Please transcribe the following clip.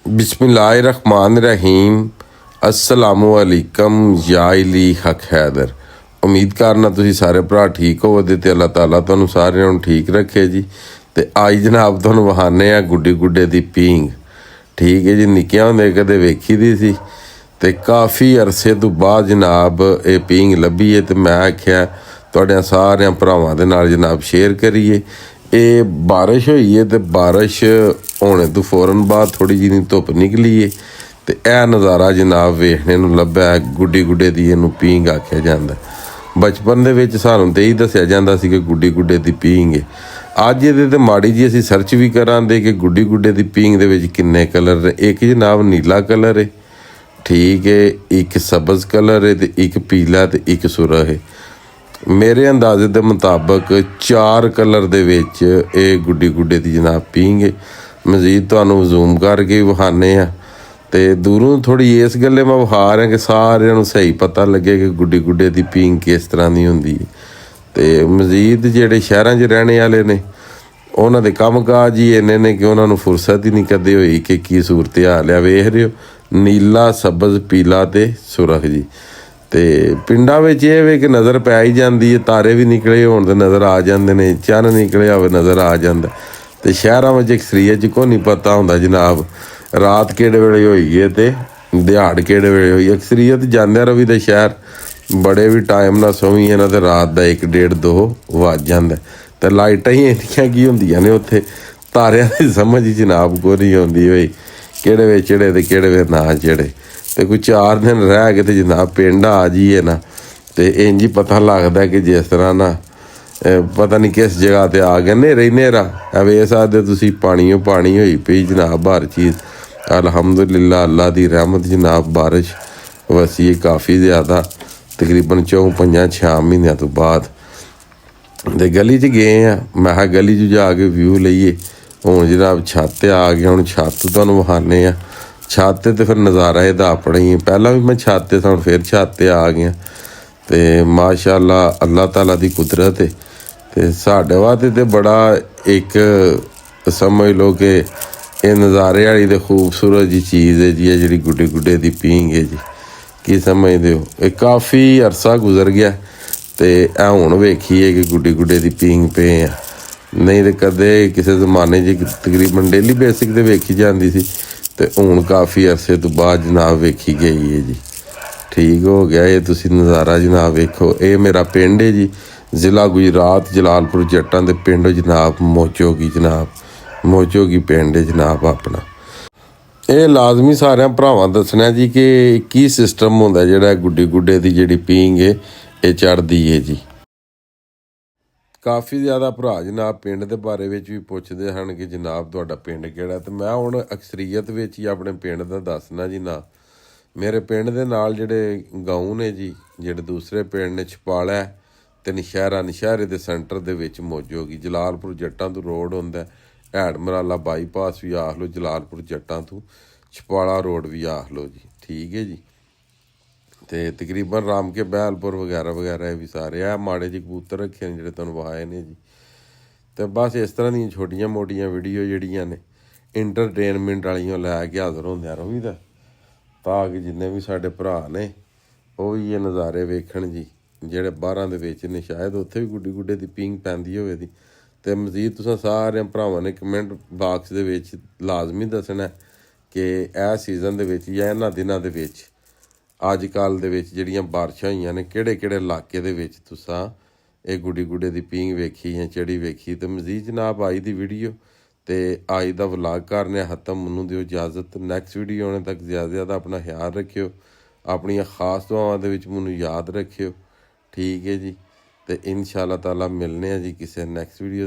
बिस्मिल्लाहिर्रहमानिर्रहीम अस्सलामुअलैकुम या अली हक हैदर। उम्मीद करना तुसी सारे भरा ठीक होवो ते अल्लाह ताला तुहानू सारिਆਂ ਨੂੰ ठीक रखे जी। ते आज जनाब तुहानू वहाने आ गुड्डी गुड्डे दी पींग। ठीक है जी, निक्कियां होंदे कदे वेखी दी सी ते काफ़ी अरसे तो बाद जनाब ये पींग लभी है। तो मैं आख्या तुहाडे सारे भरावां दे नाल जनाब शेयर करिए। ये बारिश हुई है तो बारिश होने तो फौरन बाद थोड़ी जी धुप निकली है तो यह नज़ारा जनाब वेखने नूं लभा है। गुड्डी गुड्डे दी इहनूं पींग आख्या जांदा। बचपन दे विच सानूं ते यही दस्सिया जांदा सी कि गुड्डी गुड्डे दी पींग है। अज ये ते माड़ी जी असीं सर्च भी करांदे कि गुड्डी गुड्डे दी पींग दे विच किन्ने कलर ने। एक जनाब नीला कलर है, ठीक है, एक सबज़ कलर है तो एक पीला तो एक सुरख है। मेरे अंदाजे के मुताबिक 4 कलर दे विच ये गुड्डी गुड्डे दी जनाब पींग है। मजीद तुहानूं जूम करके विखाने आ ते दूरों थोड़ी इस गल्ले मैं विखा रहा कि सारिਆਂ ਨੂੰ सही पता लगे कि गुड्डी गुड्डे दी पींग किस तरह की हुंदी है। ते मजीद जिहड़े शहरां 'च रहने वाले ने उन्हां दे काम काज ही इन्ने ने कि उन्हां नूं फुरसत ही नहीं कदे होई कि की सूरत हाल है। वेख रहे हो नीला सबज़ पीला ते सुरख जी। तो पिंडां विच इह वे कि नज़र पै ही जाती है, तारे भी निकले होण ते नज़र आ जाते हैं, चन्न निकलिया होवे नज़र आ जाता। तो शहरां विच अक्सरीयत च कोई नहीं पता हुंदा जनाब रात किहड़े वेले होई है ते दिहाड़ किहड़े वेले होई। अक्सरीयत जांदे रवी दे शहर बड़े भी टाइम ना सोवीए ना तो रात का 1 1:30 2 वज जांदा। तो लाइटां ही इन्नियां की हुंदियां ने उत्थे, तारियां दी समझ जनाब कोई नहीं आउंदी बई किहड़े वे चढ़े ते किहड़े वे ना चढ़े। तो कोई 4 दिन रह के तो जनाब पिंड आ जाइए ना तो इंज ही पता लगता कि जिस तरह ना पता नहीं किस जगह ते आ गए नेरे ही नेरा। वे सकदे तुसीं पानियों पानी होई पई जनाब हर चीज़। अल्हम्दुलिल्लाह अल्लाह दी रहमत जनाब बारिश वसी है काफ़ी ज़्यादा, तकरीबन 4-5-6 महीनों तो बाद। तो गली च गए हैं, मैं कहा गली च जाके व्यू लईए। हुण जनाब छत आ गया, हुण छत तुहानूं विखाने आ। छत ते फिर नज़ारा ਇਹਦਾ अपना ही है। पहला भी मैं छत ते था, फिर छत ते आ गया। तो माशाअल्लाह अल्लाह ताला दी कुदरत है। तो साढ़े वास्ते तो बड़ा एक समझ लो कि ये नज़ारे वाली तो खूबसूरत जी चीज़ है जी, जी गुड्डे गुड्डे दी पींग है जी। की समझते हो, ये काफ़ी अरसा गुजर गया तो हुण वेखीए कि गुड्डी गुड्डे दी पींग पे आ। नहीं तो कदे किसी जमाने तकरीबन डेली बेसिक ते वेखी जाती सी तो हुण काफ़ी अरसे तो बाद जनाब वेखी गई है जी। ठीक हो गया। ये तुसी नज़ारा जनाब वेखो। ये मेरा पिंड है जी, ज़िला गुजरात जलालपुर जट्टां दे पिंड जनाब मोचोगी। जनाब मोचोगी पिंड है जनाब अपना। ये लाजमी सारे भरावां दसना जी कि की सिस्टम होंदा जिहड़ा गुड्डी गुड्डे दी जिहड़ी पींग है ये चढ़दी है जी। काफ़ी ज़्यादा भरा जनाब पिंड के बारे में भी पुछते हैं कि जनाब तुहाडा पिंड किहड़ा। तो मैं हुण अक्सरीयत विच ही अपने पिंड दा दसना जी ना। मेरे पिंड दे नाल जिहड़े गाँव ने जी, जिहड़े दूसरे पिंड ने छपाला ते नशहरे दे सेंटर दे विच मौजूगी। जलालपुर जट्टां तो रोड हुंदा है, हैड मराला बाईपास भी आख लो, जलालपुर जट्टां तो छपाला रोड भी आख लो जी। ठीक है जी। तो तकरीबन राम के बैलपुर वगैरह वगैरह भी सारे आ माड़े जी कबूतर रखे ने जिहड़े तुहानूं वहाए ने जी। तो बस इस तरह दी छोटियां मोटियां वीडियो जिहड़ियां ने इंटरटेनमेंट वालियां लैके हाज़र होंदे रवीदा ताकि जिन्ने भी साडे भरा ने वो भी ये नज़ारे वेखण जी। जिहड़े बाहरां दे विच ने शायद उत्थे भी गुड्डी गुड्डे दी पींग पैंदी होवे दी। ते मजीद तुसां सारे भरावां ने कमेंट बाक्स दे विच लाजमी दसना कि इह सीज़न दे विच जां इन्हां दिनां दे विच अजकल दे विच जिहड़ियां बारिशां होईयां ने किहड़े इलाके दे विच तुसां ये गुड्डी गुड्डे दी पींग वेखी जां चढ़ी वेखी। तो मजीद जनाब आई दी वीडियो तो अज दा व्लॉग करने खत्म। मैनूं दिओ इजाज़त, नैक्सट वीडियो आने तक ज़्यादा अपना ख्याल रखियो, अपनियां खास दुआवां दे विच मैनूं याद रखियो। ठीक है जी। तो इंशाअल्लाह ताला मिलने जी किसी नैक्सट वीडियो।